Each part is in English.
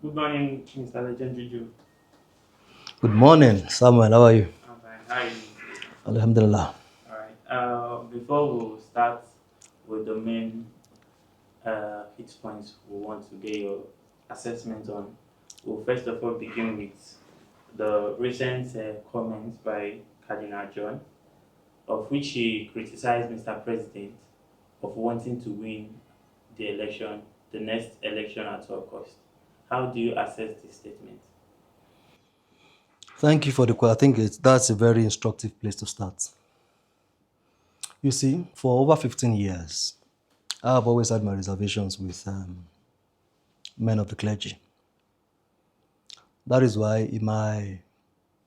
Good morning, Mr. Legend Juju. Good morning, Samuel. How are you? I'm fine. How are you doing today? Alhamdulillah. All right. Before we start with the main hit points we want to get your assessment on, we'll first of all begin with the recent comments by Cardinal John, of which he criticized Mr. President of wanting to win the election, the next election at all cost. How do you assess this statement? Thank you for the question. I think that's a very instructive place to start. You see, for over 15 years, I've always had my reservations with men of the clergy. That is why in my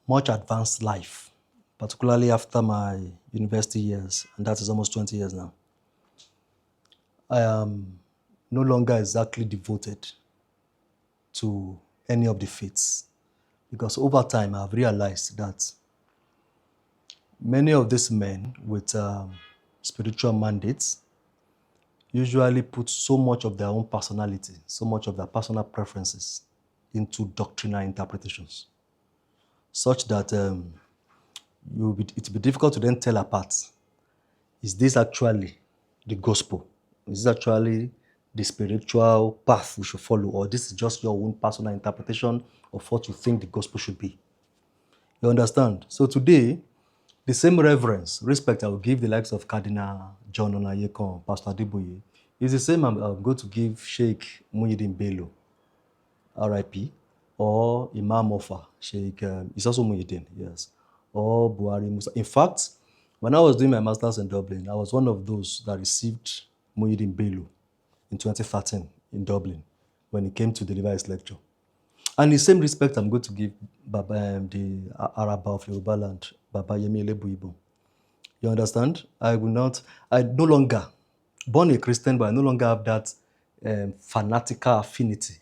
much advanced life, particularly after my university years, and that is almost 20 years now, I am no longer exactly devoted to any of the faiths. Because over time, I've realized that many of these men with spiritual mandates usually put so much of their own personality, so much of their personal preferences into doctrinal interpretations, such that it will be difficult to then tell apart, is this actually the gospel? Is this actually the spiritual path we should follow? Or this is just your own personal interpretation of what you think the gospel should be? You understand? So today, the same reverence, respect I will give the likes of Cardinal John Onayekon, Pastor Adeboye, is the same I'm going to give Sheikh Muhyiddin Bello, RIP, or Imam Ofa, Sheikh, it's also Muhyiddin, yes, or Buhari Musa. In fact, when I was doing my master's in Dublin, I was one of those that received Muhyiddin Bello in 2013 in Dublin when he came to deliver his lecture. And the same respect I'm going to give Baba, the Araba of Yoruba land, Baba Yemi Elebuibo. You understand? I no longer, born a Christian, but I no longer have that fanatical affinity.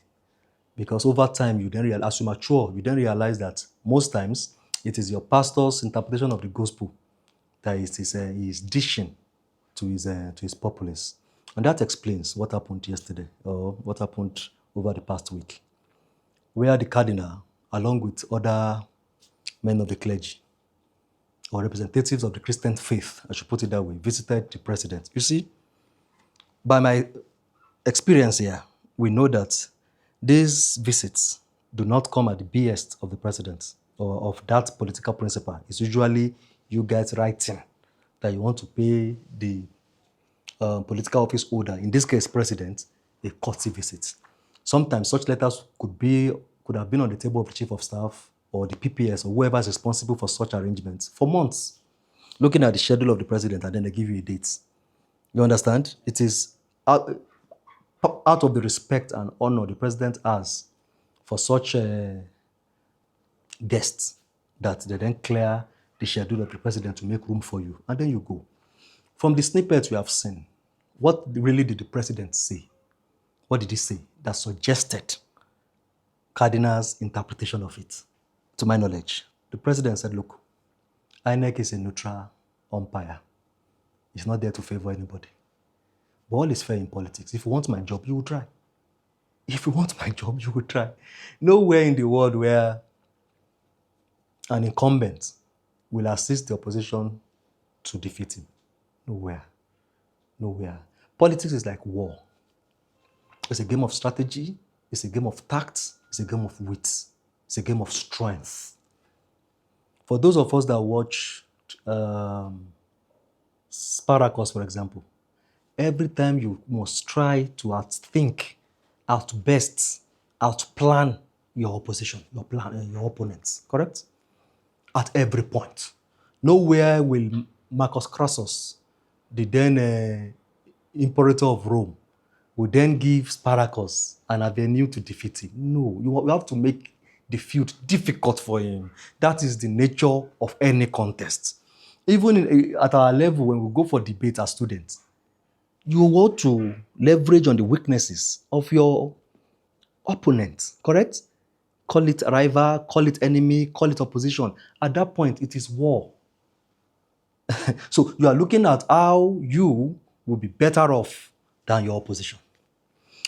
Because over time, as you mature, you then realize that most times it is your pastor's interpretation of the gospel that is dishing to his populace. And that explains what happened yesterday or what happened over the past week, where the cardinal, along with other men of the clergy or representatives of the Christian faith, I should put it that way, visited the president. You see, by my experience here, we know that these visits do not come at the behest of the president or of that political principle. It's usually you guys writing that you want to pay the political office holder, in this case president, a courtesy visit. Sometimes such letters could have been on the table of the chief of staff or the PPS or whoever is responsible for such arrangements for months, looking at the schedule of the president, and then they give you a date. You understand? It is out of the respect and honor the president has for such guests that they then clear the schedule of the president to make room for you, and then you go. From the snippets we have seen, what really did the president say? What did he say that suggested Cardinal's interpretation of it? To my knowledge, the president said, look, INEC is a neutral umpire. It's not there to favor anybody. But all is fair in politics. If you want my job, you will try. If you want my job, you will try. Nowhere in the world where an incumbent will assist the opposition to defeat him. Nowhere. Nowhere. Politics is like war. It's a game of strategy. It's a game of tact. It's a game of wit. It's a game of strength. For those of us that watch Spartacus, for example, every time you must try to outthink, outbest, outplan your opposition, your opponents, correct? At every point. Nowhere will Marcus Crassus, the then imperator of Rome, will then give Spartacus an avenue to defeat him. No, you have to make the field difficult for him. That is the nature of any contest. Even at our level, when we go for debate as students, you want to leverage on the weaknesses of your opponent, correct? Call it rival, call it enemy, call it opposition. At that point, it is war. So you are looking at how you will be better off than your opposition.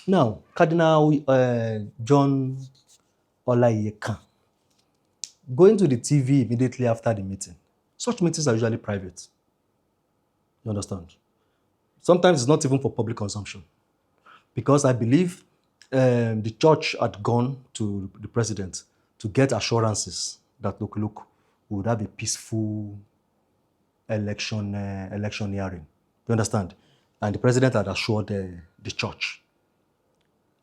Now, Cardinal John Olayekan, going to the TV immediately after the meeting. Such meetings are usually private. You understand? Sometimes it's not even for public consumption. Because I believe the church had gone to the president to get assurances that, look, we would have a peaceful election hearing. You understand? And the president had assured the church.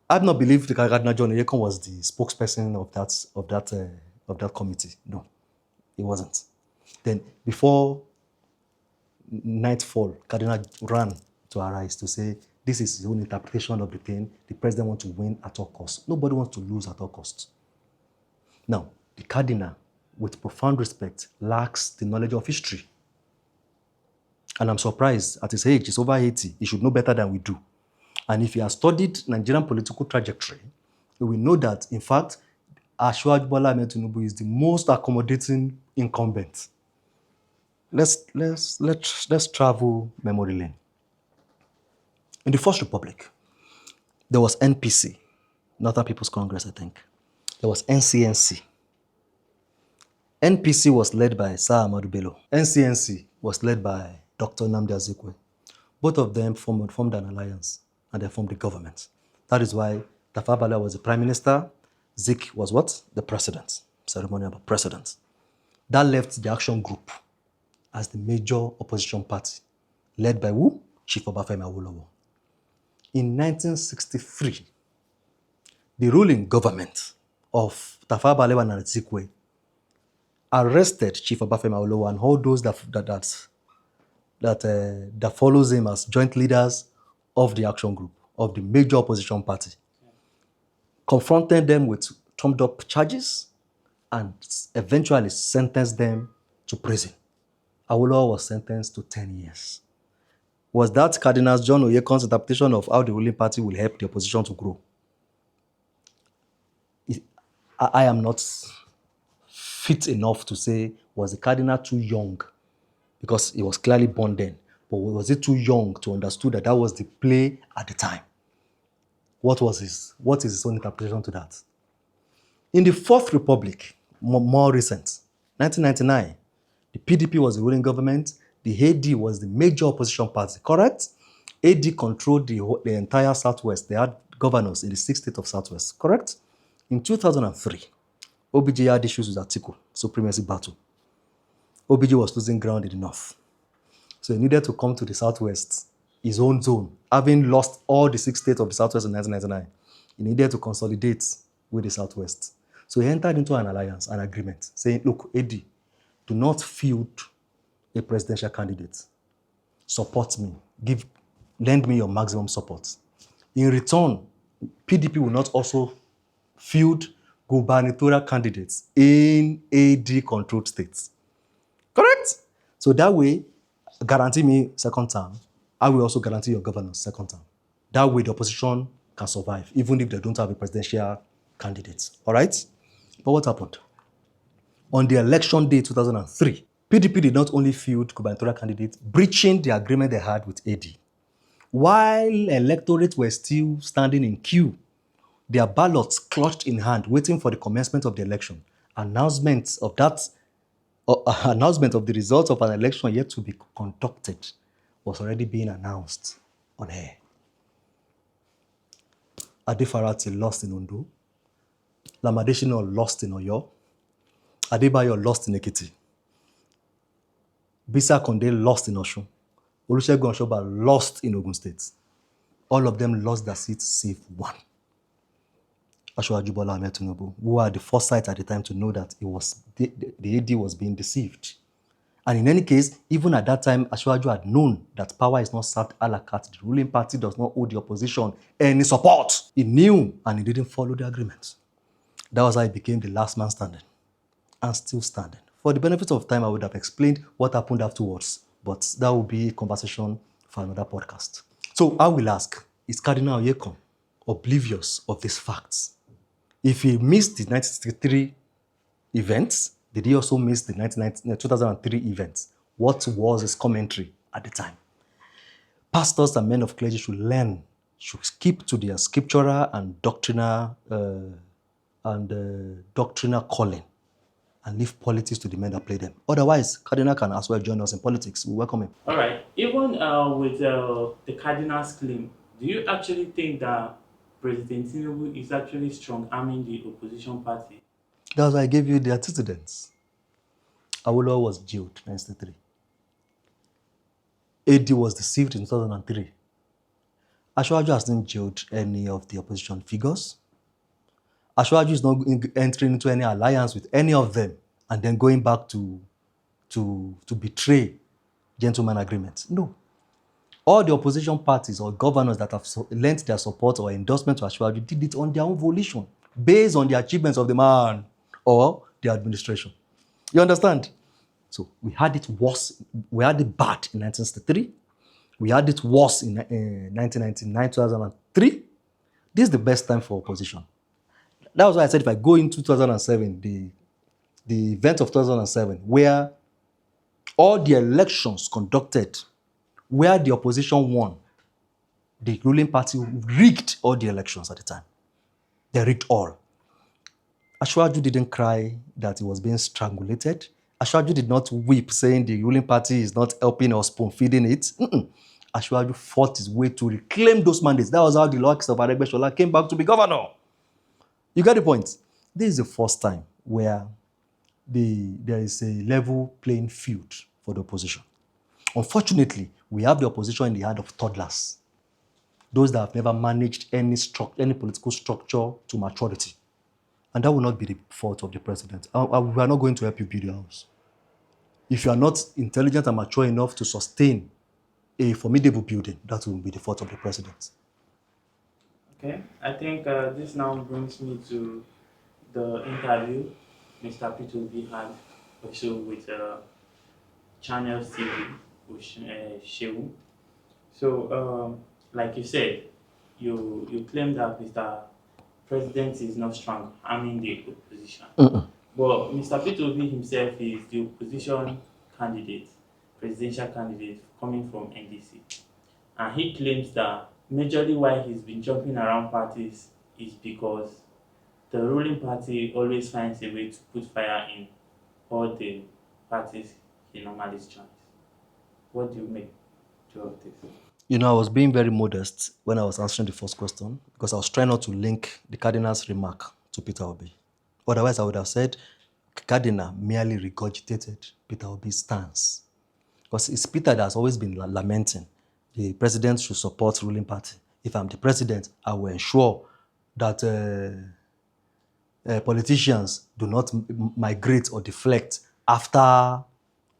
I do not believe the Cardinal John Oyekon was the spokesperson of that committee. No, he wasn't. Then before nightfall, Cardinal ran to arise to say, this is his own interpretation of the thing. The president wants to win at all costs. Nobody wants to lose at all costs. Now, the Cardinal, with profound respect, lacks the knowledge of history. And I'm surprised at his age, he's over 80, he should know better than we do. And if he has studied Nigerian political trajectory, he will know that, in fact, Asiwaju Bola Ahmed Tinubu is the most accommodating incumbent. Let's travel memory lane. In the First Republic, there was NPC, Northern People's Congress, I think. There was NCNC. NPC was led by Sir Ahmadu Bello. NCNC was led by Dr. Nnamdi Azikiwe. Both of them formed an alliance and they formed the government. That is why Tafawa Balewa was the prime minister, Zik was what? The president, ceremonial president. That left the Action Group as the major opposition party, led by who? Chief Obafemi Awolowo. In 1963, the ruling government of Tafawa Balewa and Azikiwe arrested Chief Obafemi Awolowo and all those that follows him as joint leaders of the Action Group, of the major opposition party, confronted them with trumped up charges and eventually sentenced them to prison. Awolowo was sentenced to 10 years. Was that Cardinal John Oyekon's interpretation of how the ruling party will help the opposition to grow? I am not fit enough to say, was the cardinal too young? Because he was clearly born then. But was he too young to understand that that was the play at the time? What is his own interpretation to that? In the Fourth Republic, more recent, 1999, the PDP was the ruling government, the AD was the major opposition party, correct? AD controlled the entire Southwest. They had governors in the 6 states of Southwest, correct? In 2003, OBJ had issues with Atiku, supremacy battle. OBJ was losing ground in the North. So he needed to come to the Southwest, his own zone. Having lost all the 6 states of the Southwest in 1999, he needed to consolidate with the Southwest. So he entered into an alliance, an agreement, saying, look, AD, do not field a presidential candidate. Support me. Lend me your maximum support. In return, PDP will not also field gubernatorial candidates in AD-controlled states. Correct? So that way, guarantee me second term, I will also guarantee your governance second term. That way, the opposition can survive, even if they don't have a presidential candidate. All right? But what happened? On the election day 2003, PDP did not only field gubernatorial candidates, breaching the agreement they had with AD. While electorates were still standing in queue, their ballots clutched in hand, waiting for the commencement of the election. Announcement of the results of an election yet to be conducted was already being announced on air. Adefarati lost in Ondo. Lamadeshino lost in Oyo. Adebayo lost in Ekiti. Bisa Konde lost in Osun. Olusegun Oshoba lost in Ogun State. All of them lost their seats save one. Asiwaju Bola Ahmed Tinubu, who had the foresight at the time to know that the AD was being deceived. And in any case, even at that time, Asiwaju had known that power is not served a la carte. The ruling party does not owe the opposition any support. He knew and he didn't follow the agreement. That was how he became the last man standing and still standing. For the benefit of time, I would have explained what happened afterwards, but that will be a conversation for another podcast. So I will ask, is Cardinal Oyekon oblivious of these facts? If he missed the 1963 events, did he also miss the 2003 events? What was his commentary at the time? Pastors and men of clergy should learn should keep to their scriptural and doctrinal calling and leave politics to the men that play them. Otherwise, Cardinal can as well join us in politics. We welcome him. All right. Even with the Cardinals' claim, do you actually think that President Tinubu is actually strong arming the opposition party? That's why I gave you the antecedents. Awolowo was jailed in 1963. AD was deceived in 2003. Ashwaju has not jailed any of the opposition figures. Ashwaju is not entering into any alliance with any of them and then going back to betray gentleman agreements. No. All the opposition parties or governors that have lent their support or endorsement to Ashwaju did it on their own volition, based on the achievements of the man or the administration. You understand? So we had it worse. We had it bad in 1963. We had it worse in 1999, 2003. This is the best time for opposition. That was why I said if I go in 2007, the event of 2007, where all the elections conducted, where the opposition won, the ruling party rigged all the elections at the time. They rigged all. Ashwaju didn't cry that he was being strangulated. Ashwaju did not weep saying the ruling party is not helping or spoon-feeding it. Ashwaju fought his way to reclaim those mandates. That was how the likes of Aregbesola came back to be governor. You get the point? This is the first time where there is a level playing field for the opposition. Unfortunately, we have the opposition in the hand of toddlers, those that have never managed any political structure to maturity. And that will not be the fault of the president. We are not going to help you build your house. If you are not intelligent and mature enough to sustain a formidable building, that will be the fault of the president. Okay, I think this now brings me to the interview Mr. Peter Obi had also with Channel TV with Shehu. So, like you said, you claim that Mr. President is not strong arming the opposition. But Mr. Peter Obi himself is the opposition candidate, presidential candidate coming from NDC. And he claims that majorly why he's been jumping around parties is because the ruling party always finds a way to put fire in all the parties he normally joins. What do you make of this? You know, I was being very modest when I was answering the first question because I was trying not to link the Cardinal's remark to Peter Obi. Otherwise, I would have said Cardinal merely regurgitated Peter Obi's stance. Because it's Peter that has always been lamenting the president should support ruling party. If I'm the president, I will ensure that politicians do not migrate or deflect after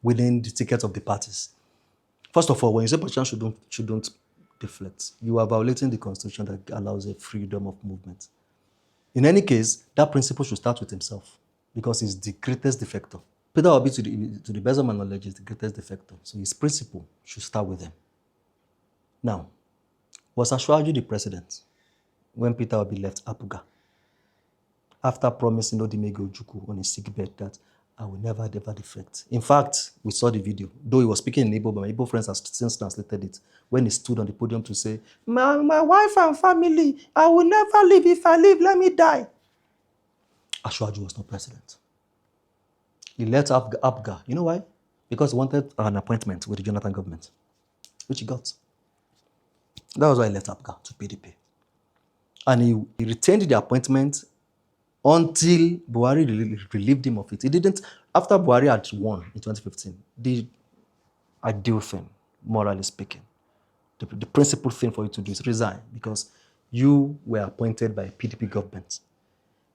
winning the tickets of the parties. First of all, when you say politicians shouldn't deflect, you are violating the constitution that allows a freedom of movement. In any case, that principle should start with himself because he's the greatest defector. Peter Obi, to the best of my knowledge, is the greatest defector. So his principle should start with him. Now, was Ashwaju the president when Peter Obi left Abuja? After promising Odimege Ojukwu on his sickbed that I will never ever defect. In fact, we saw the video. Though he was speaking in Igbo, but my Igbo friends have since translated it. When he stood on the podium to say, my wife and family, I will never leave. If I leave, let me die. Ashwaju was not president. He left Abuja. You know why? Because he wanted an appointment with the Jonathan government, which he got. That was why he left Abuja to PDP. And he retained the appointment until Buhari relieved him of it. He didn't, after Buhari had won in 2015, the ideal thing, morally speaking, the principal thing for you to do is resign because you were appointed by a PDP government.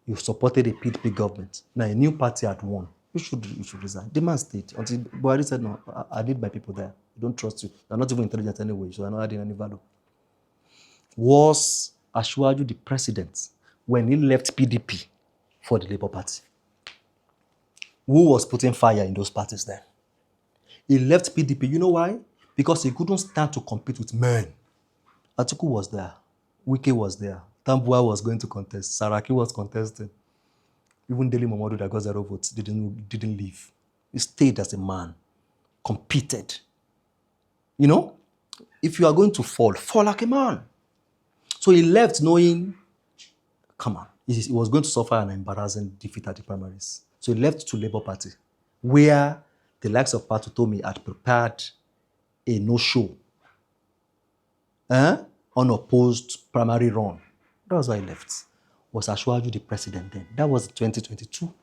You supported a PDP government. Now a new party had won. You should resign. The man stayed until Buhari said, no, I need my people there. I don't trust you. You're not even intelligent anyway, so I'm not adding any value. Was Ashwaju the president when he left PDP for the Labour Party? Who was putting fire in those parties then? He left PDP. You know why? Because he couldn't stand to compete with men. Atiku was there. Wike was there. Tambuwa was going to contest. Saraki was contesting. Even Dele Momodu that got 0 votes didn't leave. He stayed as a man, competed. You know, if you are going to fall like a man. So he left knowing, come on, he was going to suffer an embarrassing defeat at the primaries. So he left to Labour Party, where the likes of Pat Utomi had prepared a no-show, unopposed primary run. That was why he left. Was Ashwaju the president then? That was 2022.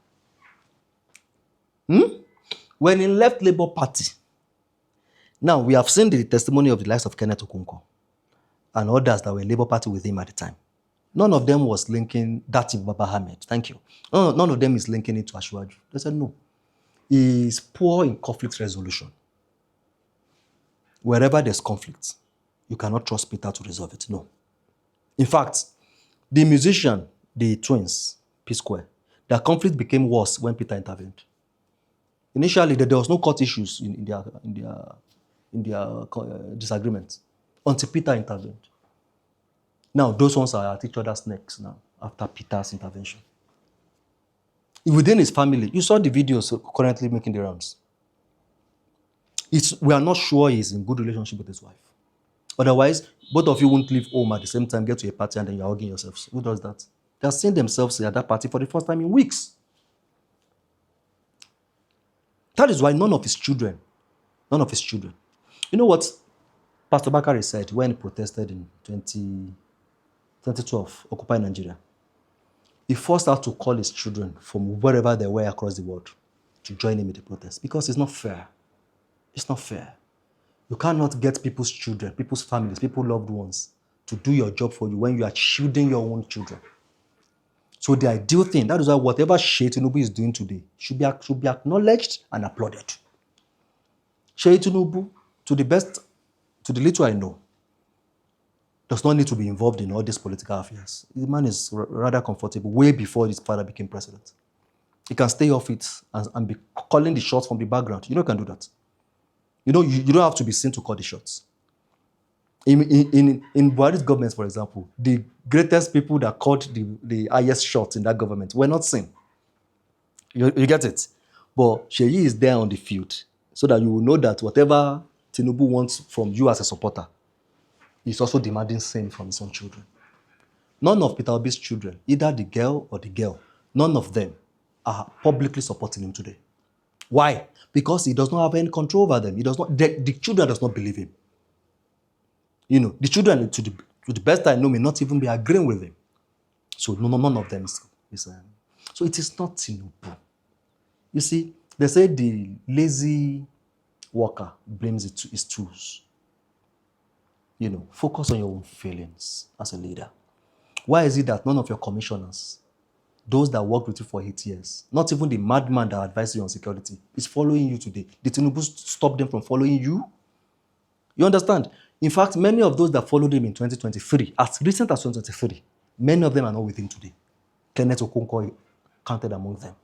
When he left Labour Party, now we have seen the testimony of the likes of Kenneth Okonkwo and others that were in Labour Party with him at the time. None of them was linking that to Baba Ahmed. Thank you. None of them is linking it to Ashwaju. They said no. He is poor in conflict resolution. Wherever there's conflict, you cannot trust Peter to resolve it. No. In fact, the musician, the twins, P Square, their conflict became worse when Peter intervened. Initially, there was no court issues in their disagreement until Peter intervened. Now, those ones are at each other's necks now after Peter's intervention. Within his family, you saw the videos currently making the rounds. We are not sure he's in good relationship with his wife. Otherwise, both of you won't leave home at the same time, get to a party, and then you're hugging yourselves. Who does that? They're seeing themselves at that party for the first time in weeks. That is why none of his children. You know what Pastor Bakari said when he protested in 2012, Occupy Nigeria? He forced out to call his children from wherever they were across the world to join him in the protest because it's not fair. It's not fair. You cannot get people's children, people's families, people's loved ones to do your job for you when you are shielding your own children. So the ideal thing, that is why whatever Sheyi Tinubu is doing today should be acknowledged and applauded. Sheyi Tinubu, to the little I know, does not need to be involved in all these political affairs. The man is rather comfortable way before his father became president. He can stay off it and be calling the shots from the background. You can do that. You don't have to be seen to call the shots. In Buhari's government, for example, the greatest people that called the highest shots in that government were not seen. You get it? But Sheyi is there on the field so that you will know that whatever Tinubu wants from you as a supporter, he's also demanding same from his own children. None of Peter Obi's children, either the girl or the girl, none of them are publicly supporting him today. Why? Because he does not have any control over them. The children does not believe him. The children, to the best I know, may not even be agreeing with him. So none of them is so it is not Tinubu. You see, they say the lazy worker blames his tools. Focus on your own feelings as a leader. Why is it that none of your commissioners, those that worked with you for 8 years, not even the madman that advised you on security, is following you today? Did Tinubu stop them from following you? You understand? In fact, many of those that followed him in 2023, as recent as 2023, many of them are not with him today. Kenneth Okonkwo counted among them.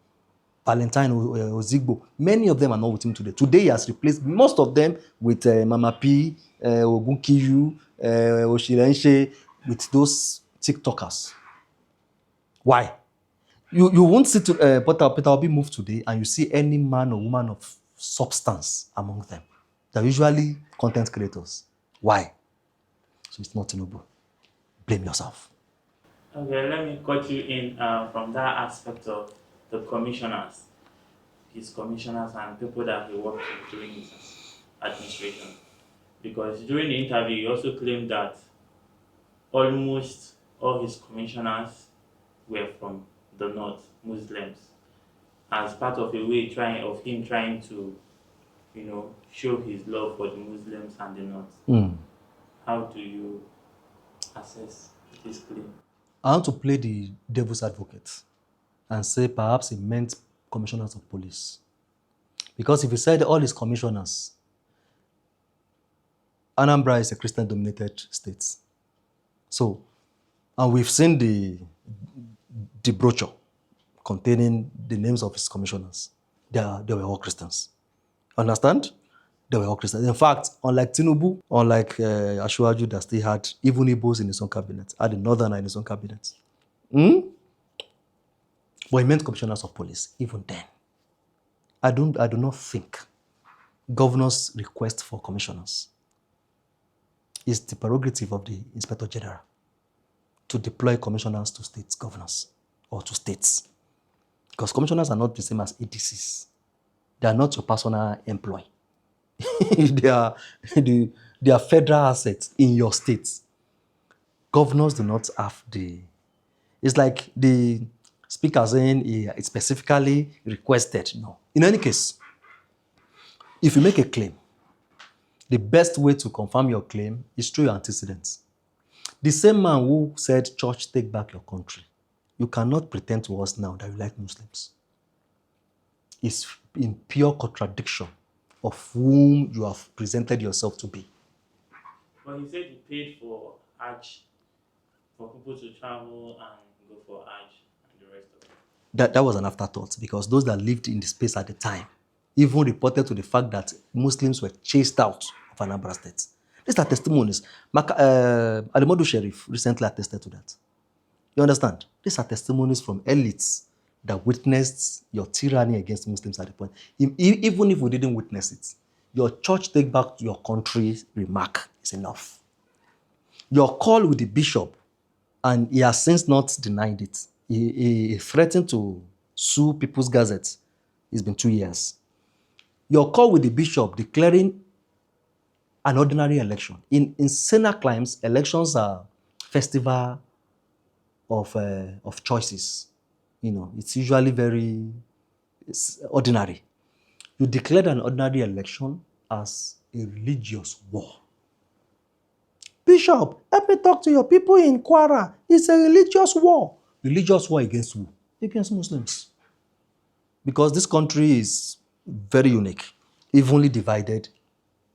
Valentine Ozigbo, many of them are not with him today. Today, he has replaced most of them with Mama P, Ogunkiyu, Oshirense, with those TikTokers. Why? You won't see Peter Obi move today and you see any man or woman of substance among them. They're usually content creators. Why? So it's not Tinubu. Blame yourself. Okay, let me cut you in from that aspect of the commissioners, his commissioners and people that he worked with during his administration. Because during the interview, he also claimed that almost all his commissioners were from the north, Muslims, as part of a way of him trying to, show his love for the Muslims and the north. How do you assess this claim? I want to play the devil's advocate and say perhaps he meant commissioners of police. Because if he said all his commissioners, Anambra is a Christian-dominated state. So, and we've seen the brochure containing the names of his commissioners. They were all Christians. Understand? They were all Christians. In fact, unlike Tinubu, unlike Ashwaju that still had even Igbos in his own cabinet, had a northerner in his own cabinet. But he meant commissioners of police, even then. I do not think governors' request for commissioners is the prerogative of the Inspector General. to deploy commissioners to state governors or to states. Because commissioners are not the same as ADCs. They are not your personal employee. they, are, they are federal assets in your state. Governors do not have the... It's like the speaker saying it's specifically requested. No. In any case, if you make a claim, the best way to confirm your claim is through your antecedents. The same man who said, church, take back your country, you cannot pretend to us now that you like Muslims. It's in pure contradiction of whom you have presented yourself to be. But he said he paid for Hajj, for people to travel and go for Hajj and the rest of it. That was an afterthought, because those that lived in the space at the time even reported to the fact that Muslims were chased out of Anambra State. These are testimonies. Alimodu Sheriff recently attested to that. You understand? These are testimonies from elites that witnessed your tyranny against Muslims at the point. Even if we didn't witness it, your church take back your country remark is enough. Your call with the bishop, and he has since not denied it. He threatened to sue People's Gazette. It's been 2 years. Your call with the bishop declaring an ordinary election. In saner climes, elections are festival of choices. It's usually very ordinary. You declared an ordinary election as a religious war. Bishop, help me talk to your people in Kwara. It's a religious war. Religious war against who? Against Muslims. Because this country is very unique, evenly divided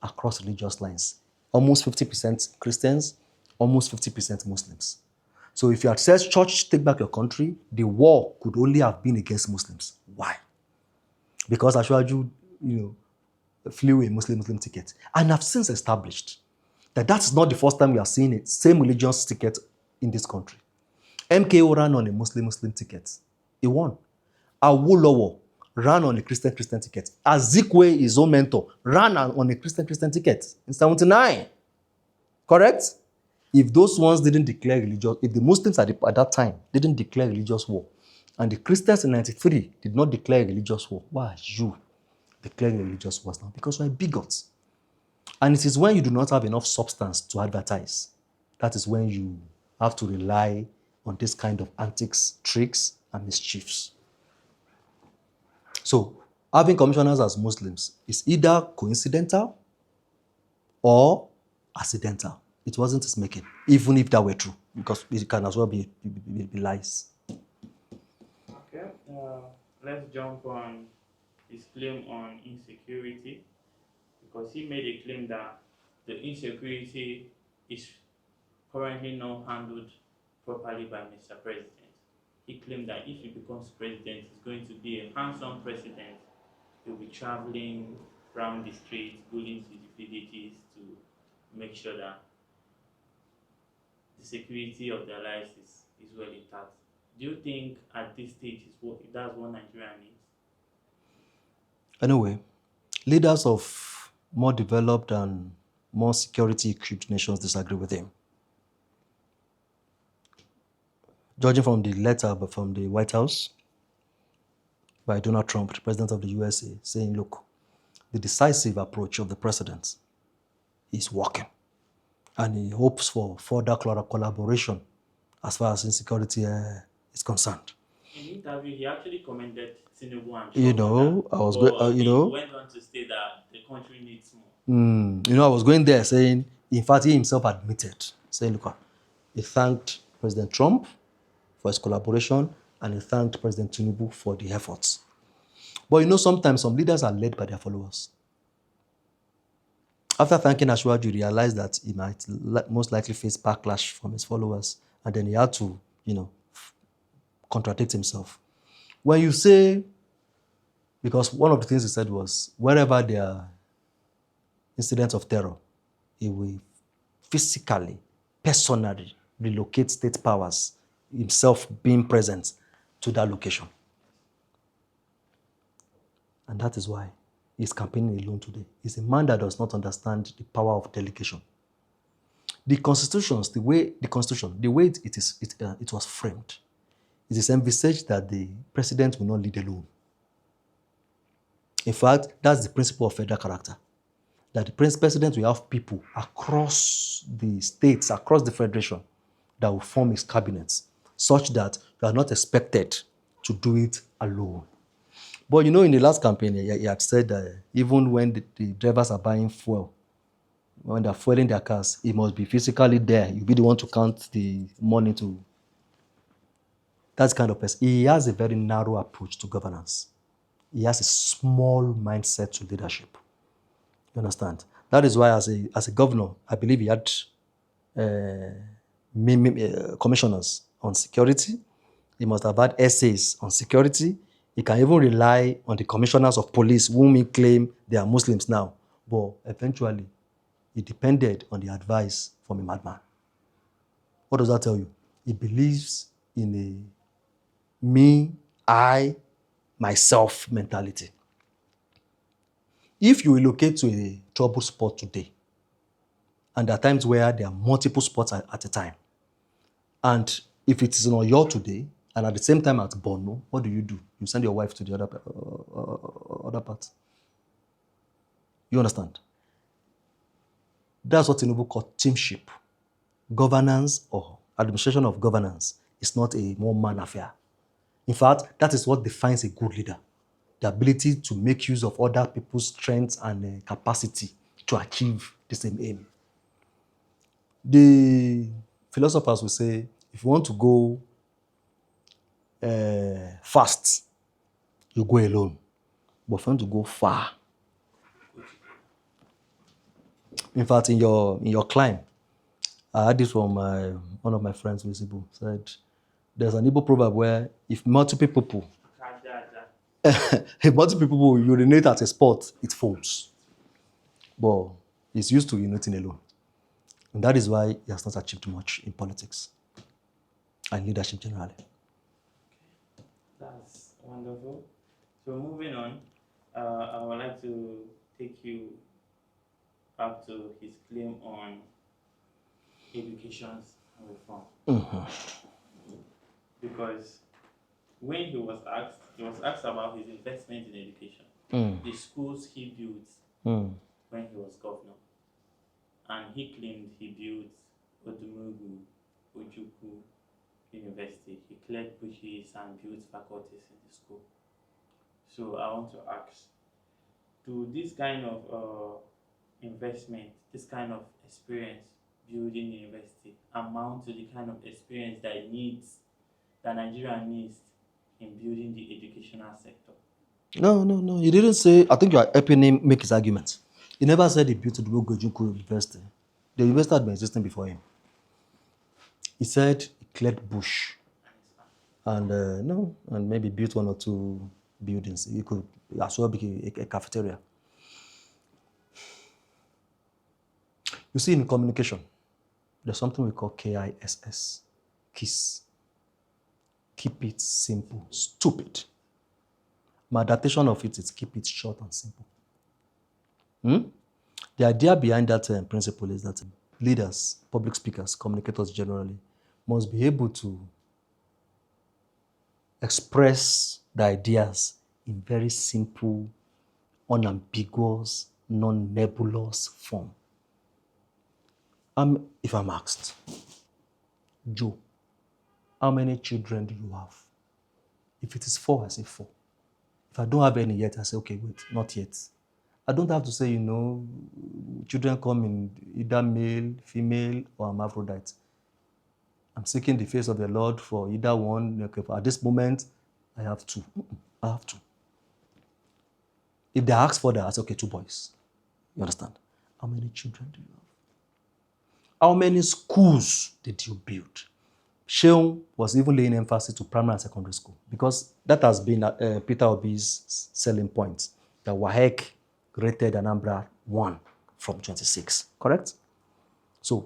across religious lines. Almost 50% Christians, almost 50% Muslims. So if you had said, church, take back your country, the war could only have been against Muslims. Why? Because Ashwaju, flew a Muslim ticket. And I've since established that that's not the first time we are seeing it, same religious ticket in this country. MKO ran on a Muslim ticket. He won. Awolowo ran on a Christian ticket. Azikwe, his own mentor, ran on a Christian ticket in 1979. Correct? If those ones didn't declare religious, if the Muslims at that time didn't declare religious war, and the Christians in 1993 did not declare religious war, why are you declaring religious wars now? Because you're a bigot. And it is when you do not have enough substance to advertise, that is when you have to rely on this kind of antics, tricks, and mischiefs. So, having commissioners as Muslims is either coincidental or accidental. It wasn't his making, even if that were true, because it can as well be lies. Okay, let's jump on his claim on insecurity, because he made a claim that the insecurity is currently not handled properly by Mr. President. He claimed that if he becomes president, he's going to be a handsome president. He'll be traveling around the streets, going to the villages to make sure that the security of their lives is well intact. Do you think at this stage that's what Nigeria needs? Anyway, leaders of more developed and more security-equipped nations disagree with him. Judging from the letter from the White House by Donald Trump, the president of the USA, saying, look, the decisive approach of the president is working. And he hopes for further collaboration as far as insecurity is concerned. In the interview, he actually commended Tinubu and Trump. He went on to say that the country needs more. I was going there saying, in fact, he himself admitted, saying, look, he thanked President Trump for his collaboration, and he thanked President Tinubu for the efforts. But sometimes some leaders are led by their followers. After thanking Ashwaju, he realized that he might most likely face backlash from his followers, and then he had to, contradict himself. When you say, because one of the things he said was, wherever there are incidents of terror, he will physically, personally relocate state powers, himself being present to that location. And that is why he's campaigning alone today. He's a man that does not understand the power of delegation. The constitutions, the way it was framed, it is envisaged that the president will not lead alone. In fact, that's the principle of federal character. That the president will have people across the states, across the federation, that will form his cabinet, such that you are not expected to do it alone. But you know, in the last campaign, he had said that even when the drivers are buying fuel, when they're fueling their cars, he must be physically there. You'll be the one to count the money to. That's the kind of person. He has a very narrow approach to governance. He has a small mindset to leadership. You understand? That is why, as a governor, I believe he had commissioners on security. He must have had essays on security. He can even rely on the commissioners of police, whom he claim they are Muslims now. But eventually, he depended on the advice from a madman. What does that tell you? He believes in a me, I, myself mentality. If you relocate to a trouble spot today, and there are times where there are multiple spots at a time, and if it is in Oyo today, and at the same time at Borno, what do? You send your wife to the other part. You understand? That's what Tinubu called teamship. Governance or administration of governance is not a one-man affair. In fact, that is what defines a good leader. The ability to make use of other people's strengths and capacity to achieve the same aim. The philosophers will say, if you want to go fast, you go alone. But if you want to go far, in fact, in your climb, I had this from one of my friends, Visible, said, there's an Igbo proverb where if multiple people urinate at a spot, it folds. But he's used to urinating alone. And that is why he has not achieved much in politics and leadership generally. That's wonderful. So moving on, I would like to take you back to his claim on education reform. Because when he was asked about his investment in education, the schools he built when he was governor. And he claimed he built Odumugu, Ojukwu University. He cleared bushes and built faculties in the school. So I want to ask, do this kind of investment, this kind of experience building university amount to the kind of experience that Nigeria needs in building the educational sector? No. He didn't say, I think you are helping him make his argument. He never said he built the Ojukwu University. The university had been existing before him. He said he cleared bush and maybe built one or two buildings. He could as well be a cafeteria. You see, in communication, there's something we call KISS, KISS. Keep it simple, stupid. My adaptation of it is keep it short and simple. The idea behind that principle is that leaders, public speakers, communicators generally, must be able to express the ideas in very simple, unambiguous, non-nebulous form. If I'm asked, Joe, how many children do you have? If it is 4, I say 4. If I don't have any yet, I say, okay, wait, not yet. I don't have to say, children come in either male, female, or hermaphrodite. I'm seeking the face of the Lord for either one. Okay, at this moment, I have 2. I have 2. If they ask for that, I say, okay, 2 boys. You understand? How many children do you have? How many schools did you build? Sheung was even laying emphasis to primary and secondary school because that has been Peter Obi's selling point. The WAEC rated Anambra 1 from 26, correct? So,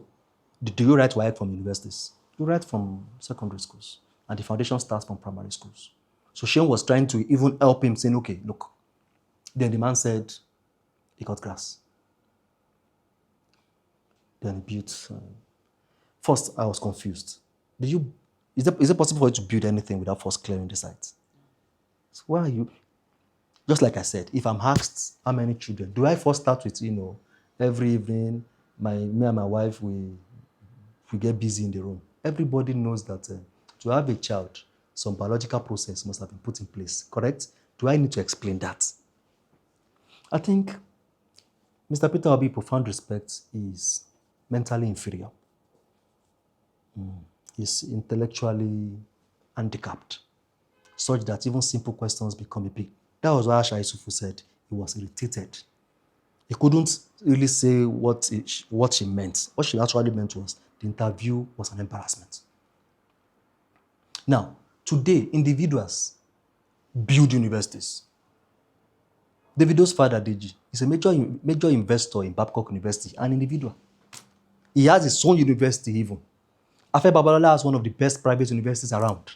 do you write WAEC from universities? You write from secondary schools, and the foundation starts from primary schools. So Sheung was trying to even help him, saying, okay, look. Then the man said he got grass. Then he built First, I was confused. Is it possible for you to build anything without first clearing the site? So why are you? Just like I said, if I'm asked how many children, do I first start with, every evening, me and my wife, we get busy in the room. Everybody knows that to have a child, some biological process must have been put in place, correct? Do I need to explain that? I think Mr. Peter Obi, profound respect, is mentally inferior. He's intellectually handicapped, such that even simple questions become a big. That was why Asha Isufu said he was irritated. He couldn't really say what she meant. What she actually meant was the interview was an embarrassment. Now, today, individuals build universities. Davido's father, Deji, is a major investor in Babcock University, an individual. He has his own university even. Afe Babalola has one of the best private universities around.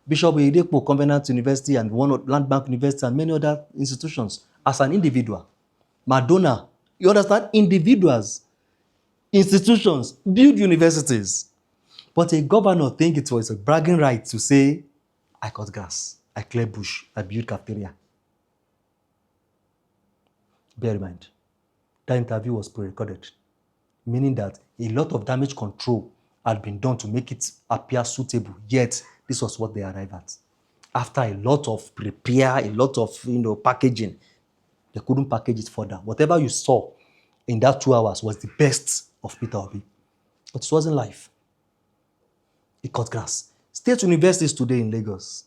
Bishop Oyedepo Covenant University and one of Land Bank University and many other institutions as an individual. Madonna, you understand? Individuals, institutions build universities. But a governor thinks it was a bragging right to say, I cut grass, I clear bush, I build cafeteria. Bear in mind, that interview was pre-recorded, meaning that a lot of damage control had been done to make it appear suitable, yet this was what they arrived at. After a lot of prepare, a lot of packaging, they couldn't package it further. Whatever you saw in that 2 hours was the best of Peter Obi. But it wasn't live. He cut grass. State universities today in Lagos,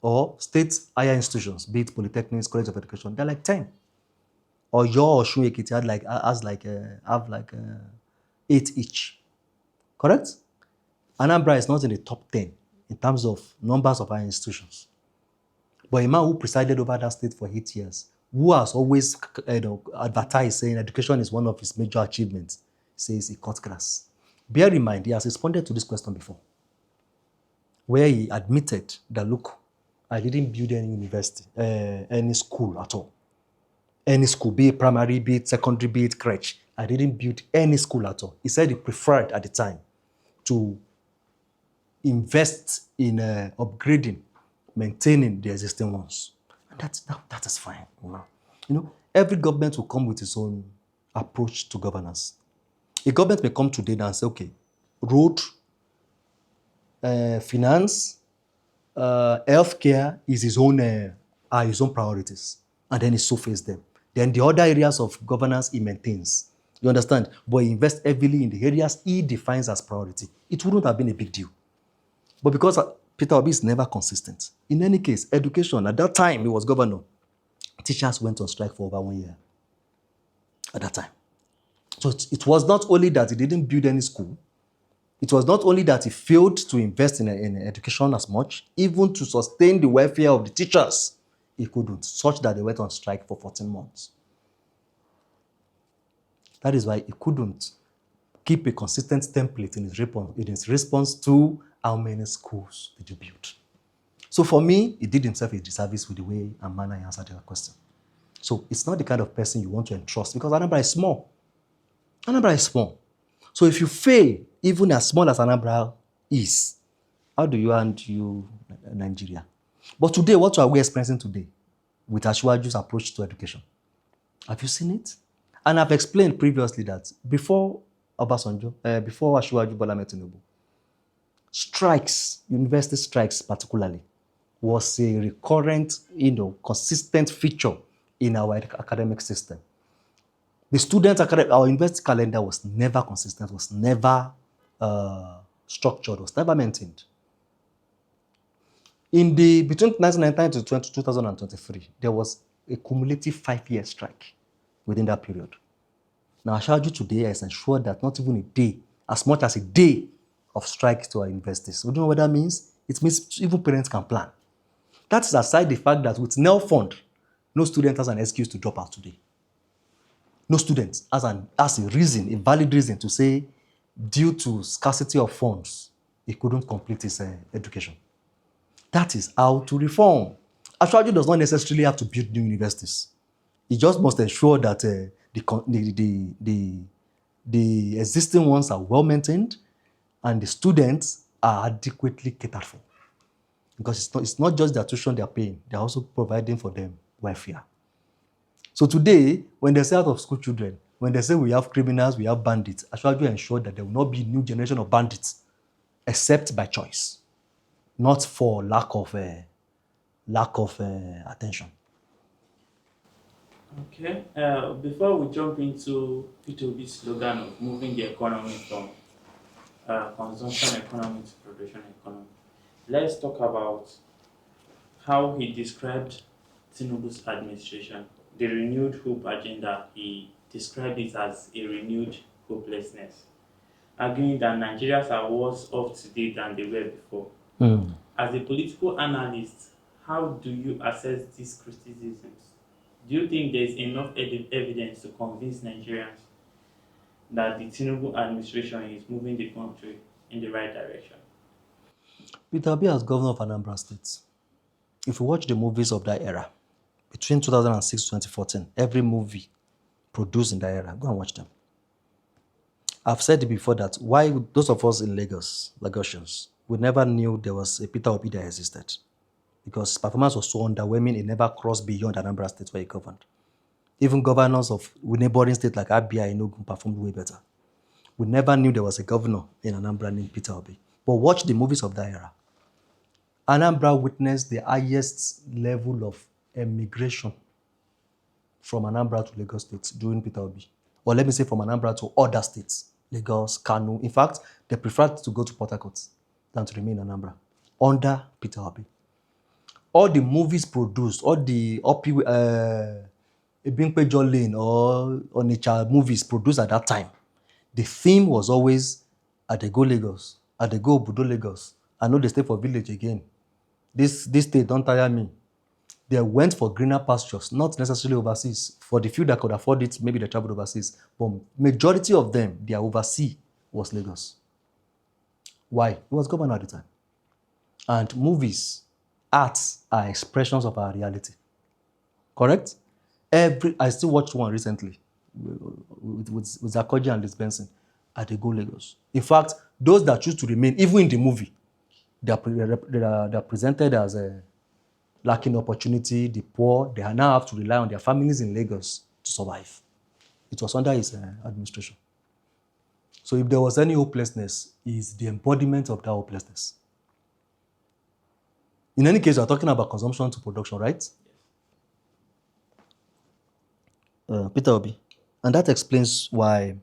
or state higher institutions, be it polytechnics, college of education, they're like 10. Or your Osun Ekiti have like 8 each. Correct? Anambra is not in the top 10 in terms of numbers of higher institutions. But a man who presided over that state for 8 years, who has always advertised saying education is one of his major achievements, says he cut grass. Bear in mind, he has responded to this question before, where he admitted that, look, I didn't build any university, any school at all. Any school, be it primary, be it secondary, be it crèche. I didn't build any school at all. He said he preferred at the time to invest in upgrading, maintaining the existing ones. And that is fine. Every government will come with its own approach to governance. A government may come today and say, okay, road, finance, healthcare is his own priorities. And then he surfaces them. Then the other areas of governance he maintains. You understand? But he invests heavily in the areas he defines as priority. It wouldn't have been a big deal. But because Peter Obi is never consistent. In any case, education, at that time he was governor, teachers went on strike for over 1 year. At that time. So it was not only that he didn't build any school, it was not only that he failed to invest in education as much, even to sustain the welfare of the teachers, he couldn't, such that they went on strike for 14 months. That is why he couldn't keep a consistent template in his response to how many schools did you build. So for me, he did himself a disservice with the way and manner he answered your question. So it's not the kind of person you want to entrust, because Anambra is small. Anambra is small. So if you fail, even as small as Anambra is, how do you handle Nigeria? But today, what are we experiencing today with Asiwaju's approach to education? Have you seen it? And I've explained previously that before Obasanjo, before Asiwaju Bola Ahmed Tinubu, strikes, university strikes particularly, was a recurrent, consistent feature in our academic system. Our university calendar was never consistent, was never structured, was never maintained. Between 1999 to 2023, there was a cumulative 5-year strike within that period. Now, Ashaju today has ensured that not even a day, as much as a day of strike to our universities. We don't know what that means. It means even parents can plan. That is aside the fact that with NEL fund, no student has an excuse to drop out today. No student has a reason, a valid reason to say, due to scarcity of funds, he couldn't complete his education. That is how to reform. Ashwaju does not necessarily have to build new universities. He just must ensure that the existing ones are well maintained, and the students are adequately catered for. Because it's not just their tuition they're paying, they're also providing for them welfare. So today, when they say out of school children, when they say we have criminals, we have bandits, I should ensure that there will not be a new generation of bandits, except by choice, not for lack of attention. Okay. Before we jump into Peter Obi's slogan of moving the economy from consumption economy to production economy, let's talk about how he described Tinubu's administration, the renewed hope agenda. He described it as a renewed hopelessness, arguing that Nigerians are worse off today than they were before. As a political analyst, how do you assess these criticisms? Do you think there is enough evidence to convince Nigerians that the Tinubu administration is moving the country in the right direction? Peter Obi as governor of Anambra State, if you watch the movies of that era, between 2006 to 2014, every movie produced in that era, go and watch them. I've said it before that why those of us in Lagos, Lagosians, we never knew there was a Peter Obi that existed. Because his performance was so underwhelming, it never crossed beyond Anambra State where he governed. Even governors of neighboring states like Abia and Enugu performed way better. We never knew there was a governor in Anambra named Peter Obi. But watch the movies of that era. Anambra witnessed the highest level of emigration from Anambra to Lagos State during Peter Obi. Or let me say from Anambra to other states, Lagos, Kano. In fact, they preferred to go to Port Harcourt than to remain in Anambra under Peter Obi. All the movies produced, all the Ebinkpejo Lane or Onitsha movies produced at that time, the theme was always, I dey go Lagos, I dey go Obudo Lagos, I no dey stay for village again. This state don't tire me. They went for greener pastures, not necessarily overseas. For the few that could afford it, maybe they traveled overseas. But majority of them, their overseas was Lagos. Why? He was governor at the time. And movies, arts are expressions of our reality. Correct? I still watched one recently with Zakoji and Liz Benson at the Go Lagos. In fact, those that choose to remain, even in the movie, they are presented as lacking opportunity, the poor. They now have to rely on their families in Lagos to survive. It was under his administration. So if there was any hopelessness, is the embodiment of that hopelessness. In any case, we're talking about consumption to production, right? Peter Obi. And that explains why,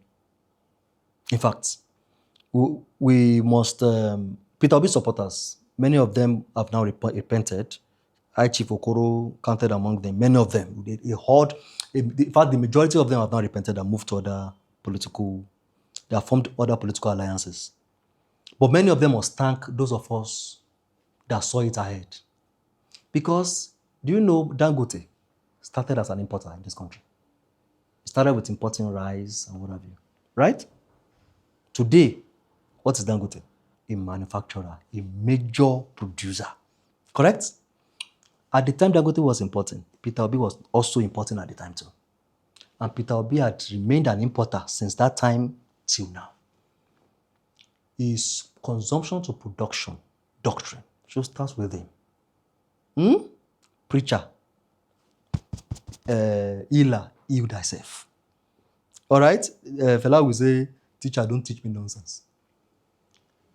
in fact, we must, Peter Obi supporters, many of them have now repented. I, Chief Okoro, counted among them, many of them. In fact, the majority of them have now repented and moved to they have formed other political alliances. But many of them must thank those of us that saw it ahead. Because, do you know Dangote started as an importer in this country? He started with importing rice and what have you, right? Today, what is Dangote? A manufacturer, a major producer, correct? At the time Dangote was importing, Peter Obi was also importing at the time too. And Peter Obi had remained an importer since that time till now. His consumption to production doctrine should start with him. Preacher, healer, heal thyself. All right? Fela will say, teacher, don't teach me nonsense.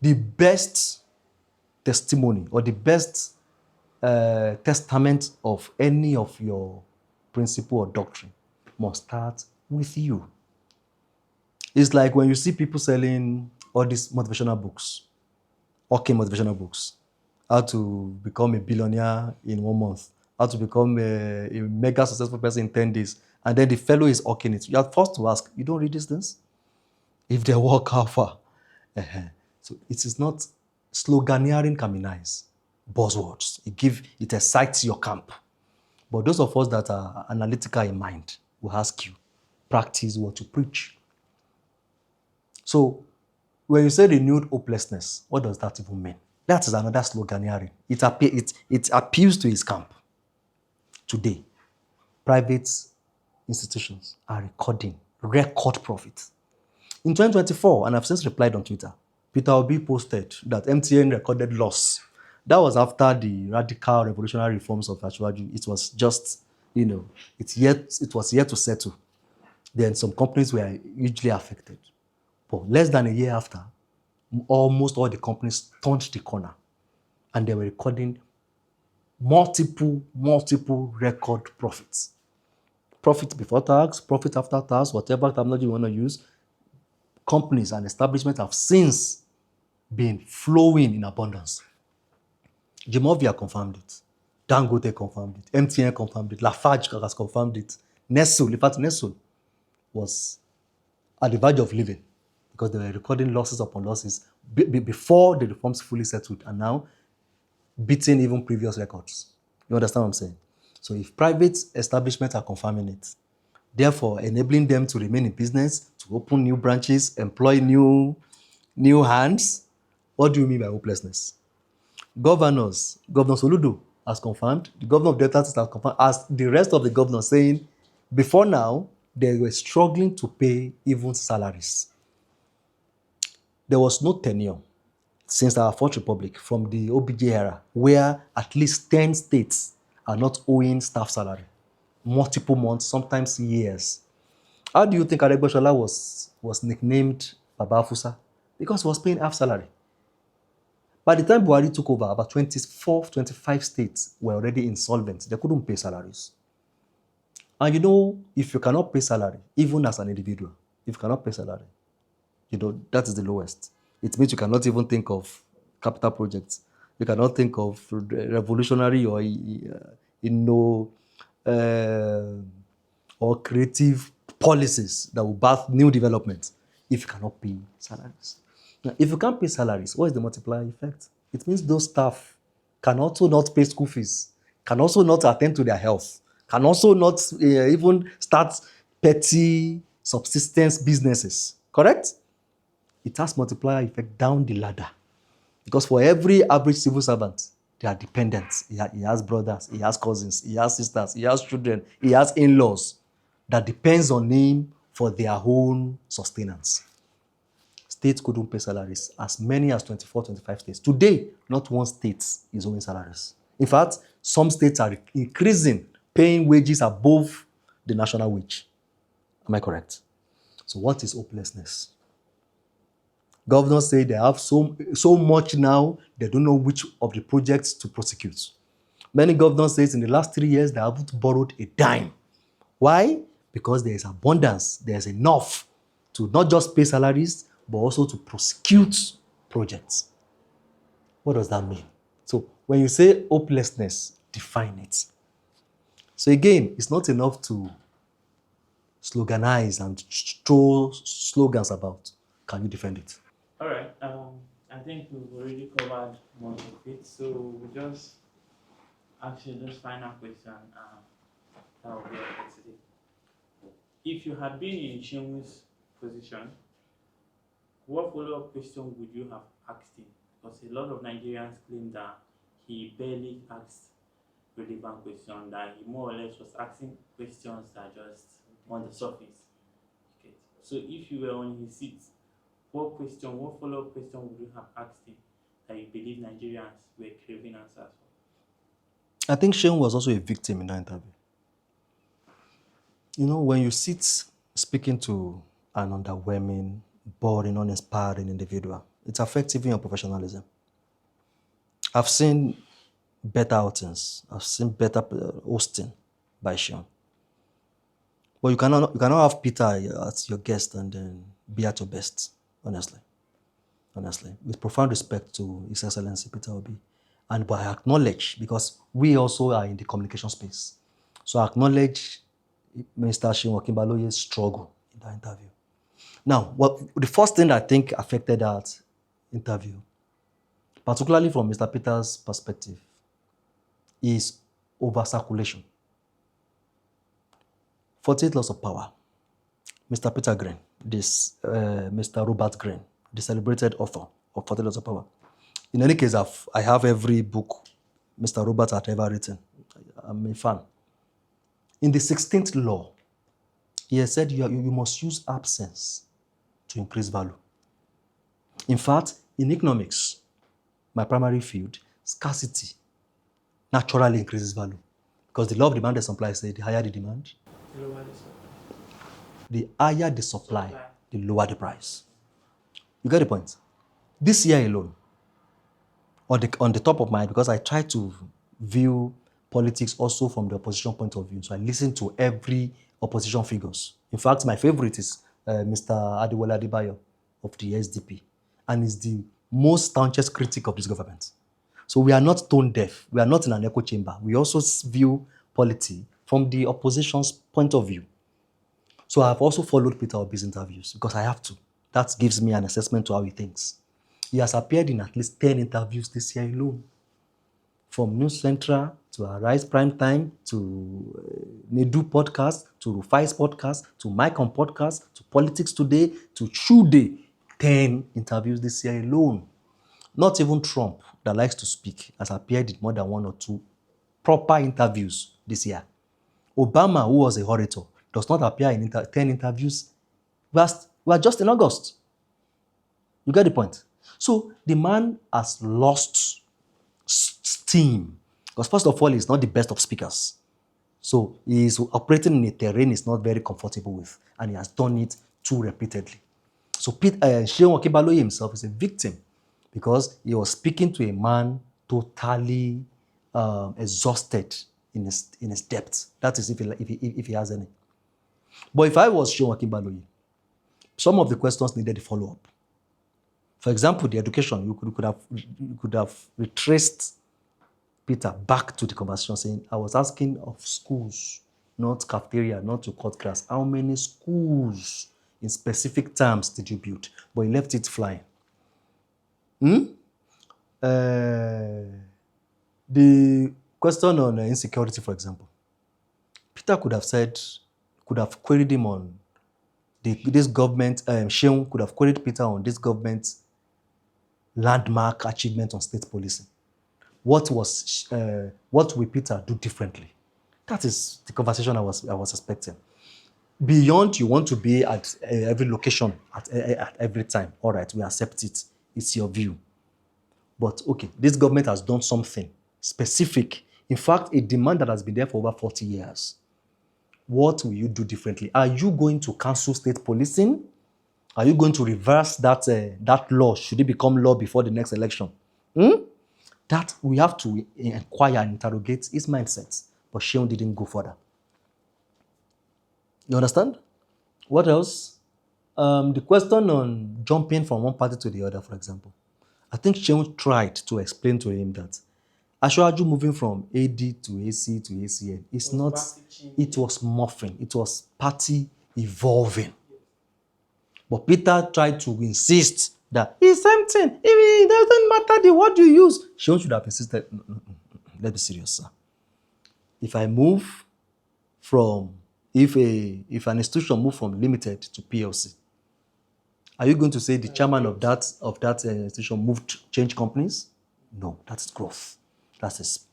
The best testimony or the best testament of any of your principle or doctrine must start with you. It's like when you see people selling all these motivational books, motivational books, how to become a billionaire in 1 month, how to become a mega successful person in 10 days, and then the fellow is hawking it. You are forced to ask, you don't read these things? If they work, how far? So it is not, sloganeering can be nice. Buzzwords. It excites your camp. But those of us that are analytical in mind will ask you, practice what you preach. So when you say renewed hopelessness, what does that even mean? That is another sloganeering. It appeals to his camp. Today, private institutions are recording record profits. In 2024, and I've since replied on Twitter, Peter Obi posted that MTN recorded loss. That was after the radical revolutionary reforms of Ashwaju. It was just, it was yet to settle. Then some companies were hugely affected. But less than a year after, almost all the companies turned the corner and they were recording multiple record profits. Profit before tax, profit after tax, whatever terminology you want to use. Companies and establishments have since been flowing in abundance. Jimovia confirmed it. Dangote confirmed it. MTN confirmed it. Lafarge has confirmed it. Nestle, in fact, Nestle was at the verge of leaving because they were recording losses upon losses before the reforms fully settled and now beating even previous records. You understand what I'm saying? So if private establishments are confirming it, therefore enabling them to remain in business, to open new branches, employ new hands, what do you mean by hopelessness? Governor Soludo has confirmed, the governor of Delta State has confirmed, as the rest of the governors saying, before now, they were struggling to pay even salaries. There was no tenure since our Fourth Republic from the OBJ era where at least 10 states are not owing staff salary. Multiple months, sometimes years. How do you think Adegbeshola was nicknamed Baba Fusa? Because he was paying half salary. By the time Buhari took over, about 24, 25 states were already insolvent. They couldn't pay salaries. And if you cannot pay salary, even as an individual, if you cannot pay salary, that is the lowest. It means you cannot even think of capital projects. You cannot think of revolutionary or creative policies that will birth new developments if you cannot pay salaries. Now, if you can't pay salaries, what is the multiplier effect? It means those staff can also not pay school fees, can also not attend to their health, can also not even start petty subsistence businesses. Correct? It has multiplier effect down the ladder. Because for every average civil servant, they are dependents. He has brothers, he has cousins, he has sisters, he has children, he has in-laws that depends on him for their own sustenance. States couldn't pay salaries, as many as 24, 25 states. Today, not one state is owing salaries. In fact, some states are increasing, paying wages above the national wage. Am I correct? So what is hopelessness? Governors say they have so much now, they don't know which of the projects to prosecute. Many governors say in the last 3 years, they haven't borrowed a dime. Why? Because there is abundance, there is enough to not just pay salaries, but also to prosecute projects. What does that mean? So when you say hopelessness, define it. So again, it's not enough to sloganize and throw slogans about. Can you defend it? All right. I think we've already covered most of it, so we just actually this final question. That will be all for today. If you had been in Shim's position, what follow-up question would you have asked him? Because a lot of Nigerians claim that he barely asked relevant questions, that he more or less was asking questions that just on the surface. Okay. So if you were on his seat, what follow-up question would you have asked him that you believe Nigerians were craving answers for? I think Shane was also a victim in that interview. When you sit speaking to an underwhelming, boring, uninspiring individual, it affects even your professionalism. I've seen better outings. I've seen better hosting by Sean. But you cannot have Peter as your guest and then be at your best, honestly. With profound respect to His Excellency Peter Obi. But I acknowledge, because we also are in the communication space, so I acknowledge Mr. Seun Okinbaloye's struggle in that interview. Now, the first thing I think affected that interview, particularly from Mr. Peter's perspective, is over-circulation. 48 Laws of Power. Mr. Peter Green, Mr. Robert Green, the celebrated author of 48 Laws of Power. In any case, I have every book Mr. Robert had ever written. I'm a fan. In the 16th law, he has said you must use absence to increase value. In fact, In economics, my primary field, scarcity naturally increases value. Because the law of demand and supply says the higher the demand, Lower the supply. the higher the supply, the lower the price. You get the point? This year alone, on the top of my head, because I try to view politics also from the opposition point of view. So I listen to every opposition figures. In fact, my favorite is Mr. Adewale Adebayo of the SDP, and is the most staunchest critic of this government. So we are not tone deaf. We are not in an echo chamber. We also view polity from the opposition's point of view. So I've also followed Peter Obi's interviews because I have to. That gives me an assessment to how he thinks. He has appeared in at least 10 interviews this year alone. From News Central to Arise Prime Time to Nedu Podcast to Rufai's Podcast to Mike on Podcast to Politics Today to True Day. 10 interviews this year alone. Not even Trump, that likes to speak, has appeared in more than 1 or 2 proper interviews this year. Obama, who was a orator, does not appear in 10 interviews. We are just in August. You get the point? So the man has lost steam. Because first of all, he's not the best of speakers. So he is operating in a terrain he's not very comfortable with. And he has done it too repeatedly. So Sheon Okebaloye himself is a victim because he was speaking to a man totally exhausted in his depth. That is if he has any. But if I was Sheon Okebaloye, some of the questions needed a follow-up. For example, the education, you could have retraced Peter back to the conversation saying, I was asking of schools, not cafeteria, not to cut grass. How many schools in specific terms did you build? But he left it flying. The question on insecurity, for example, Peter could have queried him on this government, Sheon could have queried Peter on this government's landmark achievement on state policing. What will Peter do differently? That is the conversation I was expecting. Beyond you want to be at every location at every time. All right, we accept it. It's your view. But okay, this government has done something specific. In fact, a demand that has been there for over 40 years. What will you do differently? Are you going to cancel state policing? Are you going to reverse that law? Should it become law before the next election? That we have to inquire and interrogate his mindset. But Sheon didn't go further. You understand? What else? The question on jumping from one party to the other, for example. I think Sheon tried to explain to him that Ashwaju moving from AD to AC to ACN, it's not, it was morphing. It was party evolving. But Peter tried to insist that it's something. It doesn't matter the word you use. Sheon should have insisted, let's be serious, sir. If I move from, if an institution move from limited to PLC, are you going to say the chairman of that institution change companies? No, that's growth. That is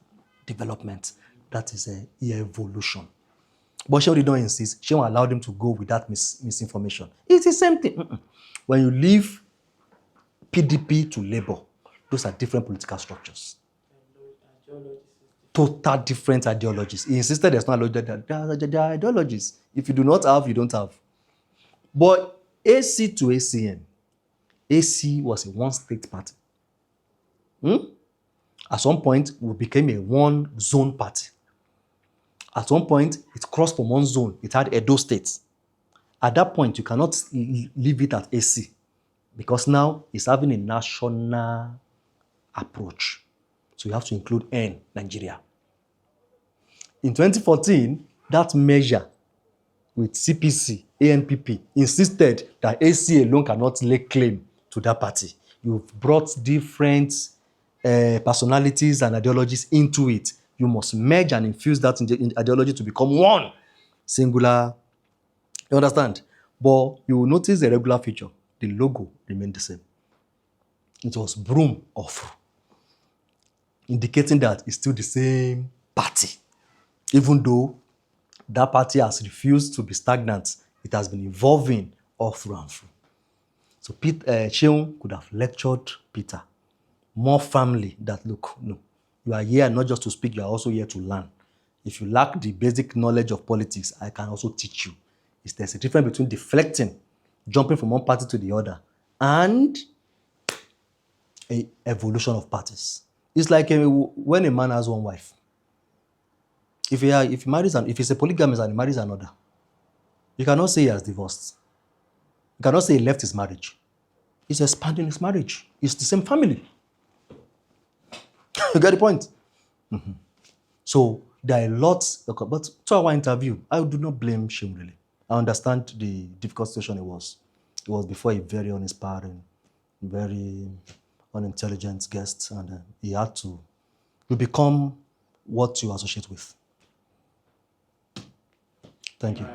development. That is evolution. But Sheon did not insist. Sheon allowed him to go with that misinformation. It's the same thing. When you leave PDP to Labour, those are different political structures. Total different ideologies. He insisted there's no ideology. There are ideologies. If you do not have, you don't have. But AC to ACN, AC was a one-state party. At some point, we became a one-zone party. At one point, it crossed from one zone. It had Edo State. At that point, you cannot leave it at AC because now it's having a national approach. So you have to include Nigeria. In 2014, that measure with CPC, ANPP, insisted that AC alone cannot lay claim to that party. You've brought different personalities and ideologies into it. You must merge and infuse that ideology to become one singular. You understand? But you will notice the regular feature. The logo remained the same. It was broom off, indicating that it's still the same party. Even though that party has refused to be stagnant, it has been evolving all through and through. So Sheung could have lectured Peter more firmly that, look, no, you are here not just to speak, you are also here to learn. If you lack the basic knowledge of politics, I can also teach you. There's a difference between deflecting, jumping from one party to the other, and a evolution of parties. It's like when a man has one wife. If he marries if he's a polygamist and he marries another, you cannot say he has divorced. You cannot say he left his marriage. He's expanding his marriage. It's the same family. You get the point? So there are lots, but to our interview, I do not blame Shim really. I understand the difficult situation it was. It was before a very uninspiring, very unintelligent guest, and he had to become what you associate with. Thank you.